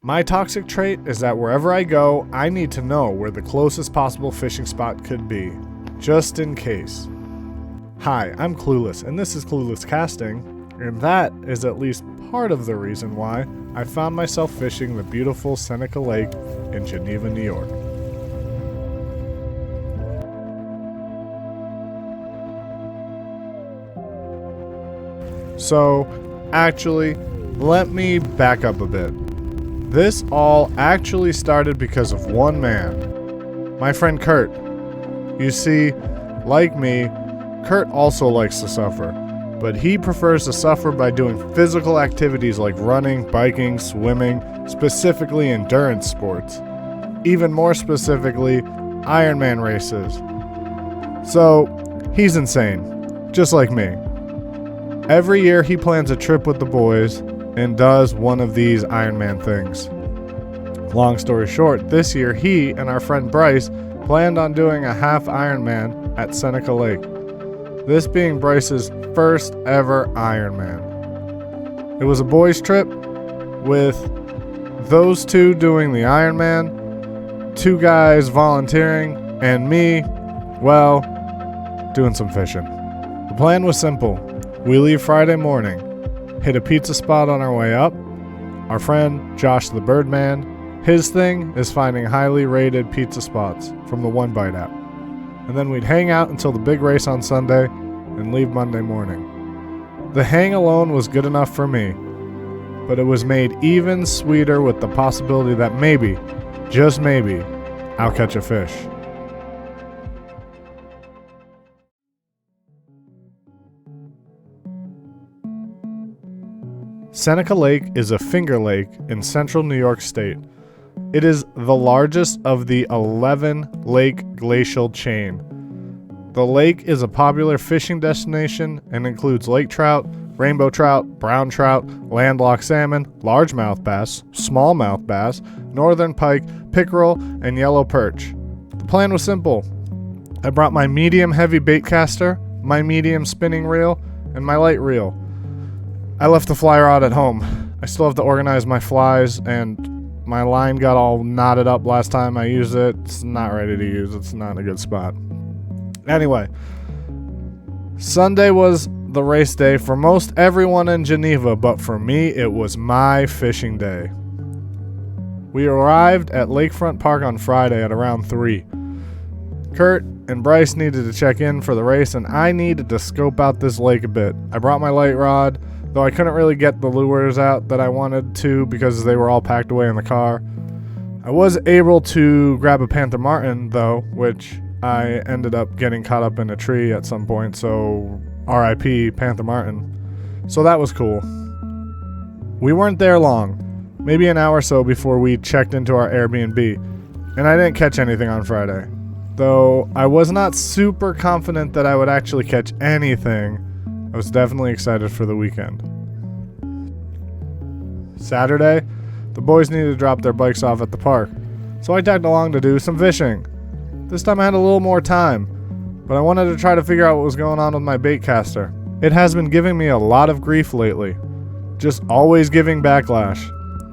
My toxic trait is that wherever I go, I need to know where the closest possible fishing spot could be, just in case. Hi, I'm Clueless, and this is Clueless Casting, and that is at least part of the reason why I found myself fishing the beautiful Seneca Lake in Geneva, New York. So, actually, let me back up a bit. This all actually started because of one man, my friend Kurt. You see, like me, Kurt also likes to suffer, but he prefers to suffer by doing physical activities like running, biking, swimming, specifically endurance sports. Even more specifically, Ironman races. So, he's insane, just like me. Every year he plans a trip with the boys and does one of these Ironman things. Long story short, this year he and our friend Bryce planned on doing a half Ironman at Seneca Lake. This being Bryce's first ever Ironman. It was a boys' trip with those two doing the Ironman, 2 guys volunteering, and me, well, doing some fishing. The plan was simple. We leave Friday morning, hit a pizza spot on our way up. Our friend, Josh the Birdman, his thing is finding highly rated pizza spots from the One Bite app. And then we'd hang out until the big race on Sunday and leave Monday morning. The hang alone was good enough for me, but it was made even sweeter with the possibility that maybe, just maybe, I'll catch a fish. Seneca Lake is a finger lake in central New York State. It is the largest of the 11 lake glacial chain. The lake is a popular fishing destination and includes lake trout, rainbow trout, brown trout, landlocked salmon, largemouth bass, smallmouth bass, northern pike, pickerel, and yellow perch. The plan was simple. I brought my medium heavy bait caster, my medium spinning reel, and my light reel. I left the fly rod at home. I still have to organize my flies, and my line got all knotted up last time I used it. It's not ready to use. It's not in a good spot. Anyway, Sunday was the race day for most everyone in Geneva, but for me, it was my fishing day. We arrived at Lakefront Park on Friday at around 3. Kurt and Bryce needed to check in for the race, and I needed to scope out this lake a bit. I brought my light rod, though I couldn't really get the lures out that I wanted to because they were all packed away in the car. I was able to grab a panther martin, though, which I ended up getting caught up in a tree at some point, so RIP panther martin. So that was cool. We weren't there long, maybe an hour or so before we checked into our Airbnb, and I didn't catch anything on Friday. Though I was not super confident that I would actually catch anything, I was definitely excited for the weekend. Saturday, the boys needed to drop their bikes off at the park, so I tagged along to do some fishing. This time I had a little more time, but I wanted to try to figure out what was going on with my bait caster. It has been giving me a lot of grief lately, just always giving backlash.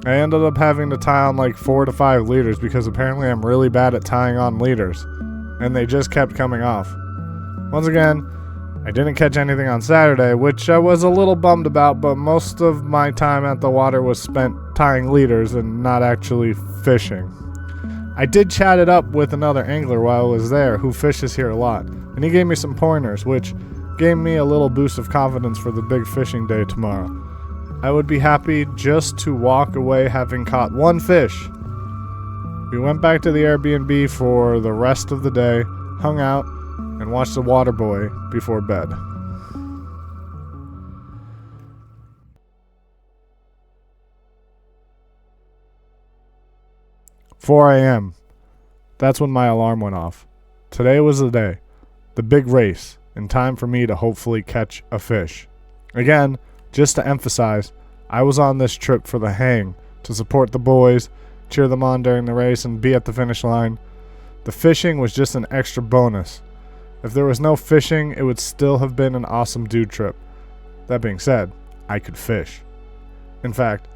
I ended up having to tie on like 4 to 5 leaders because apparently I'm really bad at tying on leaders, and they just kept coming off. Once again, I didn't catch anything on Saturday, which I was a little bummed about, but most of my time at the water was spent tying leaders and not actually fishing. I did chat it up with another angler while I was there who fishes here a lot, and he gave me some pointers, which gave me a little boost of confidence for the big fishing day tomorrow. I would be happy just to walk away having caught 1 fish. We went back to the Airbnb for the rest of the day, hung out, and watched The Waterboy before bed. "4 a.m. That's when my alarm went off. Today was the day, the big race, and time for me to hopefully catch a fish. Again, just to emphasize, I was on this trip for the hang, to support the boys, cheer them on during the race, and be at the finish line. The fishing was just an extra bonus. If there was no fishing, it would still have been an awesome dude trip. That being said, I could fish. In fact,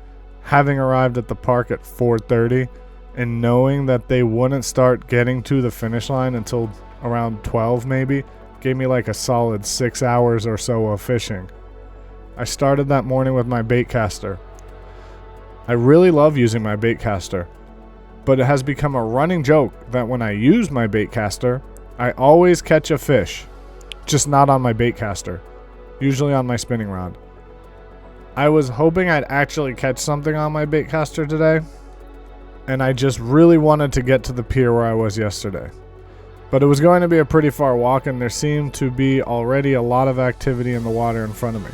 having arrived at the park at 4:30 and knowing that they wouldn't start getting to the finish line until around 12 maybe, gave me like a solid 6 hours or so of fishing. I started that morning with my bait caster. I really love using my bait caster, but it has become a running joke that when I use my bait caster, I always catch a fish, just not on my bait caster, usually on my spinning rod. I was hoping I'd actually catch something on my bait caster today, and I just really wanted to get to the pier where I was yesterday. But it was going to be a pretty far walk, and there seemed to be already a lot of activity in the water in front of me.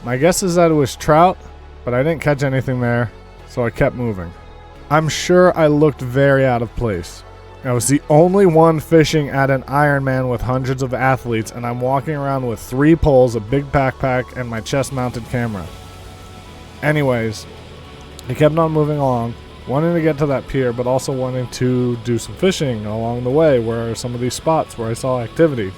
My guess is that it was trout, but I didn't catch anything there, so I kept moving. I'm sure I looked very out of place. I was the only one fishing at an Ironman with hundreds of athletes, and I'm walking around with 3 poles, a big backpack, and my chest-mounted camera. Anyways, I kept on moving along, wanting to get to that pier, but also wanting to do some fishing along the way where are some of these spots where I saw activity.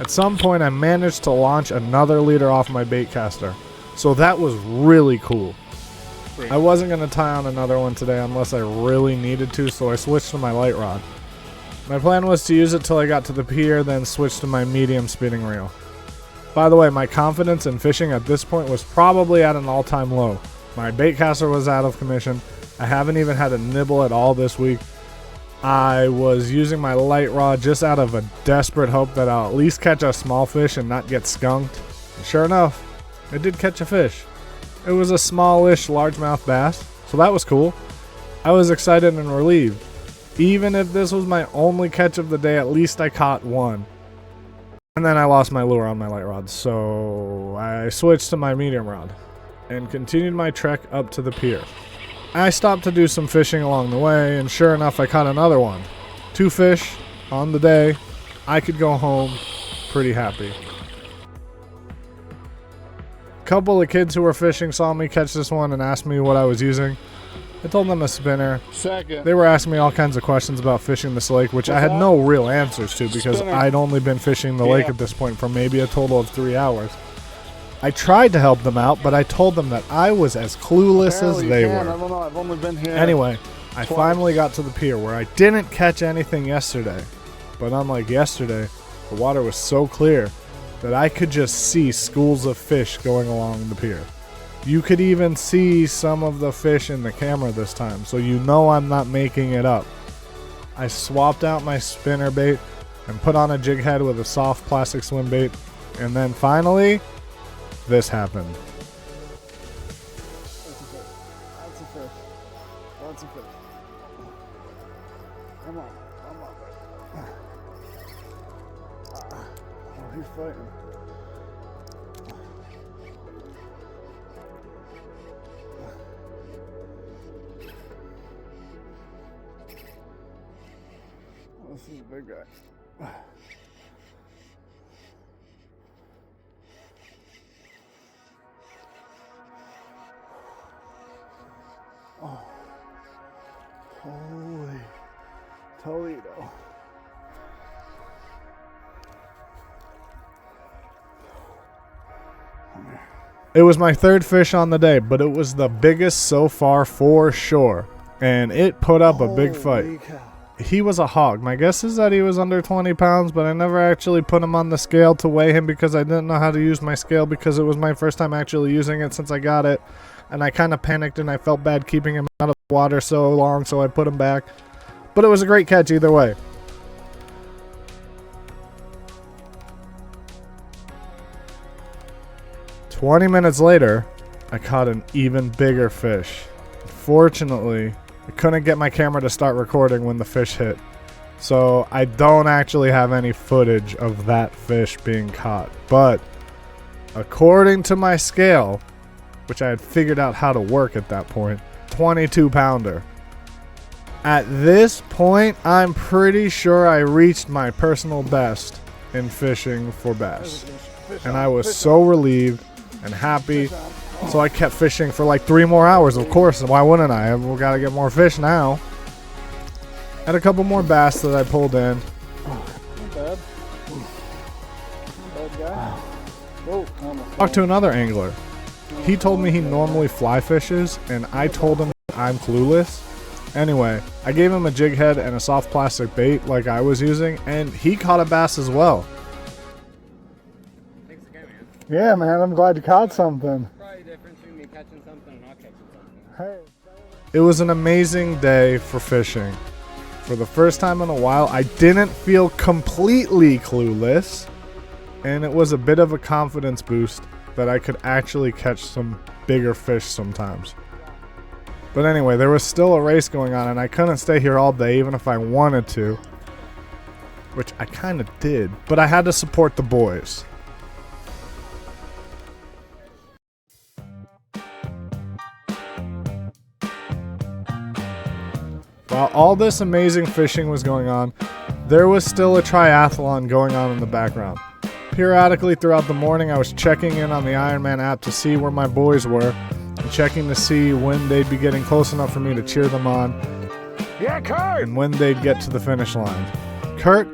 At some point, I managed to launch another leader off my bait caster, so that was really cool. I wasn't going to tie on another one today unless I really needed to, so I switched to my light rod. My plan was to use it till I got to the pier, then switch to my medium spinning reel. By the way, my confidence in fishing at this point was probably at an all-time low. My bait caster was out of commission. I haven't even had a nibble at all this week. I was using my light rod just out of a desperate hope that I'll at least catch a small fish and not get skunked. And sure enough, I did catch a fish. It was a smallish largemouth bass, so that was cool. I was excited and relieved. Even if this was my only catch of the day, at least I caught one. And then I lost my lure on my light rod, so I switched to my medium rod and continued my trek up to the pier. I stopped to do some fishing along the way, and sure enough, I caught another one. 2 fish on the day. I could go home pretty happy. A couple of kids who were fishing saw me catch this one and asked me what I was using. I told them a spinner. They were asking me all kinds of questions about fishing this lake, which I had no real answers to because I'd only been fishing the lake at this point for maybe a total of 3 hours. I tried to help them out, but I told them that I was as clueless as they were. I don't know. I've only been here. Anyway, I finally got to the pier where I didn't catch anything yesterday. But unlike yesterday, the water was so clear that I could just see schools of fish going along the pier. You could even see some of the fish in the camera this time, so you know I'm not making it up. I swapped out my spinner bait and put on a jig head with a soft plastic swim bait, and then finally, this happened. That's a fish. That's a fish. Come on. Come on. Oh, he's fighting. This is a big guy. Oh, holy Toledo. It was my 3rd fish on the day, but it was the biggest so far for sure, and it put up a big fight. Cow. He was a hog. My guess is that he was under 20 pounds, but I never actually put him on the scale to weigh him because I didn't know how to use my scale because it was my first time actually using it since I got it. And I kind of panicked and I felt bad keeping him out of the water so long, so I put him back. But it was a great catch either way. "20 minutes later, I caught an even bigger fish. Fortunately, I couldn't get my camera to start recording when the fish hit, so I don't actually have any footage of that fish being caught. But according to my scale, which I had figured out how to work at that point, 22-pounder. At this point, I'm pretty sure I reached my personal best in fishing for bass. And I was so relieved and happy. So I kept fishing for like 3 more hours, of course. Why wouldn't I? We've got to get more fish now. Had a couple more bass that I pulled in. Not bad. Not bad guy. Whoa, almost. Talked to another angler. He told me he normally fly fishes, and I told him I'm clueless. Anyway, I gave him a jig head and a soft plastic bait like I was using, and he caught a bass as well. Thanks again, man. Yeah, man, I'm glad you caught something. Probably the difference between me catching something and not catching something. Hey. It was an amazing day for fishing. For the first time in a while, I didn't feel completely clueless, and it was a bit of a confidence boost that I could actually catch some bigger fish sometimes. But anyway, there was still a race going on, and I couldn't stay here all day even if I wanted to, which I kind of did, but I had to support the boys. While all this amazing fishing was going on, there was still a triathlon going on in the background. Periodically throughout the morning, I was checking in on the Ironman app to see where my boys were and checking to see when they'd be getting close enough for me to cheer them on. Yeah, Kurt! And when they'd get to the finish line. Kurt,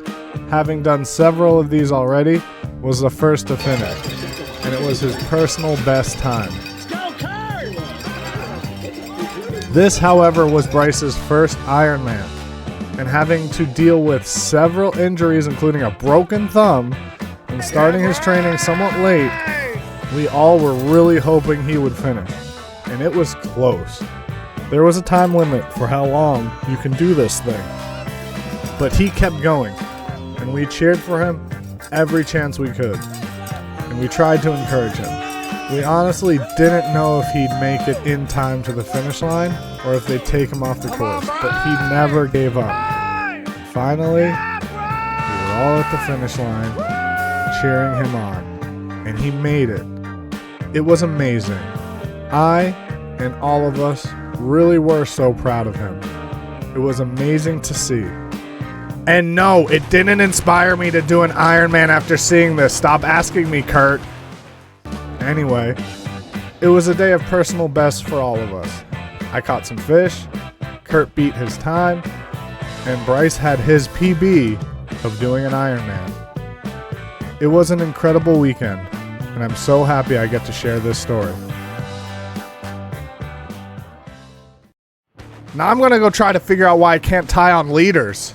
having done several of these already, was the first to finish, and it was his personal best time. This, however, was Bryce's first Ironman, and having to deal with several injuries, including a broken thumb, and starting his training somewhat late, we all were really hoping he would finish, and it was close. There was a time limit for how long you can do this thing, but he kept going, and we cheered for him every chance we could, and we tried to encourage him. We honestly didn't know if he'd make it in time to the finish line or if they'd take him off the course, but he never gave up. Finally, we were all at the finish line, cheering him on, and he made it. It was amazing. I and all of us really were so proud of him. It was amazing to see. And no, it didn't inspire me to do an Ironman after seeing this. Stop asking me, Kurt. Anyway, it was a day of personal bests for all of us. I caught some fish, Kurt beat his time, and Bryce had his PB of doing an Ironman. It was an incredible weekend, and I'm so happy I get to share this story. Now I'm gonna go try to figure out why I can't tie on leaders.